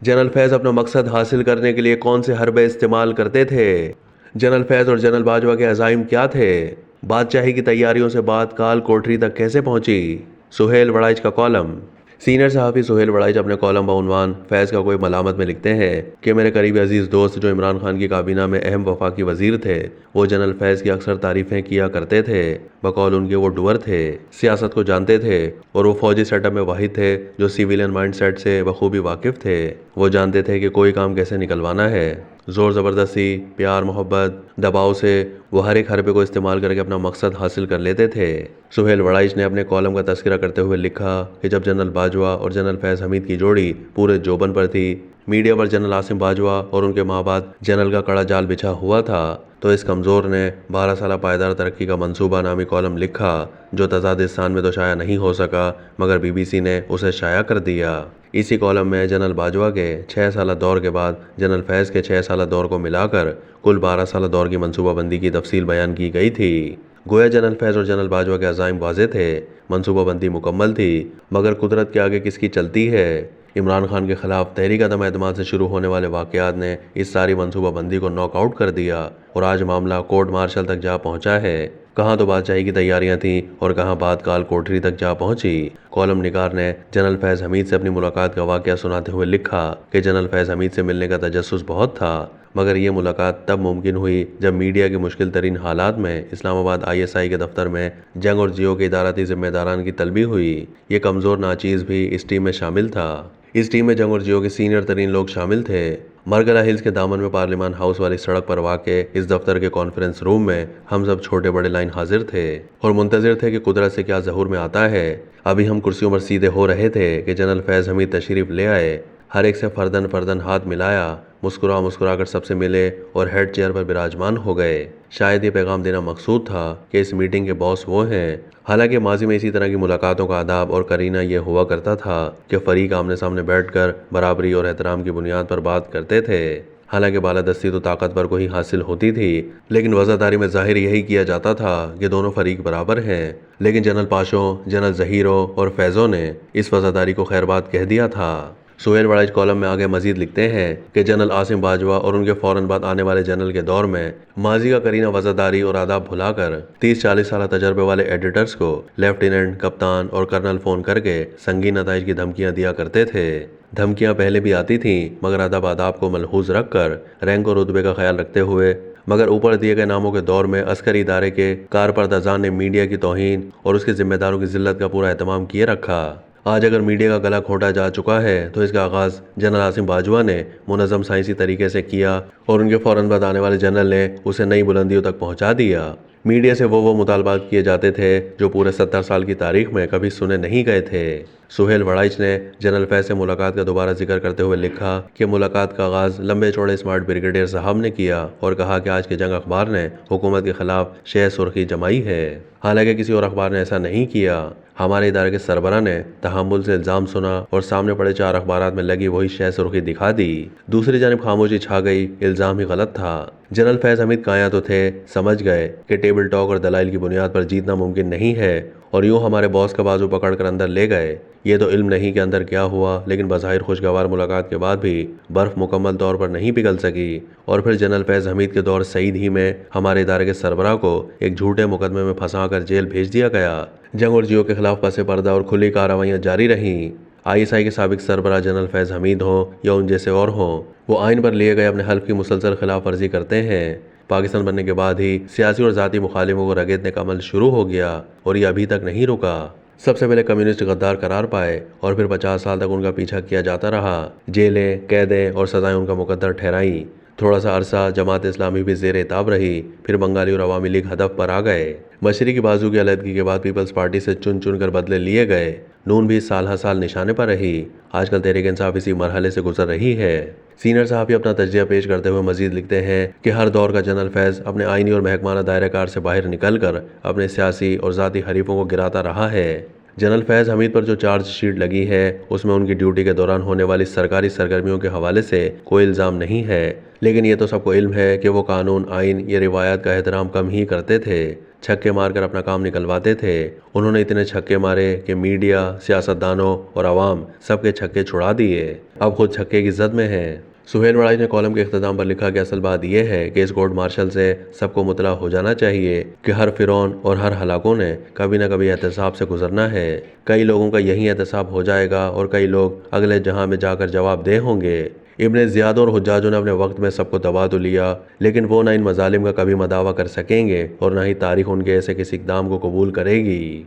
General फैज़ अपना मकसद हासिल करने के लिए कौन से हरबे इस्तेमाल करते थे? जनरल फैज़ और जनरल बाजवा के अज़ाइम क्या थे? बादशाही की तैयारियों से बात काल कोठरी तक कैसे पहुंची? सुहेल वड़ाइच का कॉलम। सीनियर सहाफ़ी सुहेल वड़ाइच अपने कॉलम बउनवान फैज़ का कोई मलामत में लिखते हैं कि मेरे करीबी अजीज़ दोस्त जो इमरान खान की काबीना में अहम वफाकी वजीर थे, वो जनरल फैज़ की अक्सर तारीफ़ें किया करते थे। बकौल उनके वो डुअर थे, सियासत को जानते थे और वो फौजी सेटअप में वाहिद थे जो सिविलियन माइंड सेट से बखूबी वाकिफ़ थे। वो जानते थे कि कोई काम कैसे निकलवाना है। ज़ोर ज़बरदस्ती, प्यार मोहब्बत, दबाव से वो हर एक हरबे को इस्तेमाल करके अपना मकसद हासिल कर लेते थे। सुहेल वड़ाइच ने अपने कॉलम का तस्करा करते हुए लिखा कि जब जनरल बाजवा और जनरल फैज़ हमीद की जोड़ी पूरे जोबन पर थी, मीडिया पर जनरल आसिम बाजवा और उनके माँ बाप जनरल का कड़ा जाल बिछा हुआ था, तो इस कमज़ोर ने 12 साल पायदार तरक्की का मंसूबा नामी कॉलम लिखा जो तजादिस्तान में तो शाया नहीं हो सका, मगर BBC ने उसे शाया कर दिया। इसी कॉलम में जनरल बाजवा के 6 साल दौर के बाद जनरल फैज़ के 6 साल दौर को मिलाकर कुल 12 साल दौर की मनसूबाबंदी की तफसील बयान की गई थी। गोया जनरल फैज़ और जनरल बाजवा के अज़ाइम वाज़े थे, मनसूबाबंदी मुकम्मल थी, मगर कुदरत के आगे किसकी चलती है। इमरान खान के खिलाफ तहरीक अदम एतमाद से शुरू होने वाले वाक़यात ने इस सारी मनसूबाबंदी को नॉकआउट कर दिया और आज मामला कोर्ट मार्शल तक जा पहुंचा है। कहाँ तो बादशाही की तैयारियां थीं और कहाँ बात काल कोठरी तक जा पहुंची। कॉलम निगार ने जनरल फैज़ हमीद से अपनी मुलाकात का वाक़या सुनाते हुए लिखा कि जनरल फैज़ हमीद से मिलने का तजस्सुस बहुत था, मगर ये मुलाकात तब मुमकिन हुई जब मीडिया के मुश्किल तरीन हालात में इस्लामाबाद ISI के दफ्तर में जंग और जियो के इदाराती जिम्मेदारान की तलबी हुई। ये कमज़ोर नाचीज़ भी इस टीम में शामिल था। इस टीम में जंग और जियो के सीनियर तरीन लोग शामिल थे। मरगला हिल्स के दामन में पार्लिमान हाउस वाली सड़क पर वाक़े इस दफ्तर के कॉन्फ्रेंस रूम में हम सब छोटे बड़े लाइन हाजिर थे और मुंतज़िर थे कि कुदरत से क्या ज़हूर में आता है। अभी हम कुर्सियों पर सीधे हो रहे थे कि जनरल फैज़ हमीद तशरीफ़ ले आए। हर एक से फर्दन फर्दन हाथ मिलाया, मुस्कुरा मुस्कुरा कर सबसे मिले और हेड चेयर पर विराजमान हो गए। शायद ये पैगाम देना मकसूद था कि इस मीटिंग के बॉस वो हैं। हालांकि माजी में इसी तरह की मुलाकातों का आदाब और करीना ये हुआ करता था कि फ़रीक आमने सामने बैठकर बराबरी और एहतराम की बुनियाद पर बात करते थे। हालांकि बालादस्ती तो ताकतवर को ही हासिल होती थी, लेकिन वज़ादारी में ज़ाहिर यही किया जाता था कि दोनों फरीक बराबर हैं। लेकिन जनरल पाशों, जनरल ज़हीरों और फैज़ों ने इस वज़ादारी को खैरबाद कह दिया था। सुहेल वड़ाइच कॉलम में आगे मजीद लिखते हैं कि जनरल आसिम बाजवा और उनके फ़ौरन बाद आने वाले जनरल के दौर में माजी का करीना वज़ादारी और आदाब भुलाकर 30-40 साल तजर्बे वाले एडिटर्स को लेफ्टिनेंट, कप्तान और कर्नल फ़ोन करके संगीन नताइज की धमकियां दिया करते थे। धमकियां पहले भी आती थीं, मगर अदब आदाब को मलहूज रख कर, रैंक और रुतबे का ख्याल रखते हुए। मगर ऊपर दिए गए नामों के दौर में अस्करी इदारे के कारपर्दाजान ने मीडिया की तौहीन और उसके जिम्मेदारों की जिल्लत का पूरा एहतमाम किए रखा। आज अगर मीडिया का गला घोंटा जा चुका है तो इसका आगाज़ जनरल आसिम बाजवा ने मुनज़्ज़म साइंसी तरीके से किया और उनके फ़ौरन बाद आने वाले जनरल ने उसे नई बुलंदियों तक पहुंचा दिया। मीडिया से वो मुतालबात किए जाते थे जो पूरे 70 साल की तारीख में कभी सुने नहीं गए थे। सुहेल वड़ाइच ने जनरल फैज़ से मुलाकात का दोबारा जिक्र करते हुए लिखा कि मुलाकात का आगाज़ लंबे चौड़े स्मार्ट ब्रिगेडियर साहब ने किया और कहा कि आज के जंग अखबार ने हुकूमत के खिलाफ शह सुर्खी जमाई है। हालांकि किसी और अखबार ने ऐसा नहीं किया। हमारे इदारे के सरबरा ने तहम्मुल से इल्ज़ाम सुना और सामने पड़े 4 अखबारात में लगी वही शह सुर्खी दिखा दी। दूसरी जानिब खामोशी छा गई, इल्ज़ाम ही गलत था। जनरल फैज़ हमीद काया तो थे, समझ गए कि टेबल टॉक और दलाइल की बुनियाद पर जीतना मुमकिन नहीं है और यूं हमारे बॉस का बाजू पकड़कर अंदर ले गए। ये तो इल्म नहीं कि अंदर क्या हुआ, लेकिन बज़ाहिर खुशगवार मुलाकात के बाद भी बर्फ़ मुकम्मल तौर पर नहीं पिघल सकी और फिर जनरल फैज़ हमीद के दौर सईद ही में हमारे इदारे के सरबराह को एक झूठे मुकदमे में फंसाकर जेल भेज दिया गया। जंग और जियो के खिलाफ पसे पर्दा और खुली कार्रवाइयाँ जारी रहीं। ISI के साबिक सरबराह जनरल फैज़ हमीद हों या उन जैसे और हों, वो आइन पर लिए गए अपने हल्फ की मुसलसल खिलाफ वर्जी करते हैं। पाकिस्तान बनने के बाद ही सियासी और ज़ाती मुखालिफों को रगेदने का अमल शुरू हो गया और ये अभी तक नहीं रुका। सबसे पहले कम्युनिस्ट गद्दार करार पाए और फिर 50 साल तक उनका पीछा किया जाता रहा। जेलें, कैदें और सज़ाएं उनका मुकद्दर ठहराई। थोड़ा सा अरसा जमात इस्लामी भी ज़ेर ताब रही, फिर बंगाली और अवामी लीग हदफ पर आ गए। मशरिकी बाजू की अलहदगी के बाद पीपल्स पार्टी से चुन चुन कर बदले लिए गए। नून भी साल हर साल निशाने पर रही। आजकल तहरीक इंसाफ इसी मरहले से गुजर रही है। सीनियर साहब अपना तजिया पेश करते हुए मजीद लिखते हैं कि हर दौर का जनरल फैज़ अपने आइनी और महकमाना दायरे कार से बाहर निकल कर अपने सियासी और ज़ाती हरीफों को गिराता रहा है। जनरल फैज़ हमीद पर जो चार्जशीट लगी है उसमें उनकी ड्यूटी के दौरान होने वाली सरकारी सरगर्मियों के हवाले से कोई इल्ज़ाम नहीं है, लेकिन ये तो सबको इल्म है कि वो कानून, आइन या रिवायत का एहतराम कम ही करते थे। छक्के मारकर अपना काम निकलवाते थे। उन्होंने इतने छक्के मारे कि मीडिया, सियासतदानों और आवाम सबके छक्के छुड़ा दिए। अब खुद छक्के की जद में है। सुहेल वड़ाई ने कॉलम के इख्तिताम पर लिखा कि असल बात यह है कि इस कोर्ट मार्शल से सबको मुतला हो जाना चाहिए कि हर फिरौन और हर हलाकों ने कभी न कभी एहतसाब से गुजरना है। कई लोगों का यही एहतसाब हो जाएगा और कई लोग अगले जहां में जाकर जवाबदेह होंगे। इब्ने ज़ियाद और हुज्जाजों ने अपने वक्त में सबको दबा तो लिया, लेकिन वो ना इन मजालिम का कभी मदावा कर सकेंगे और ना ही तारीख उनके ऐसे किसी इक़दाम को कबूल करेगी।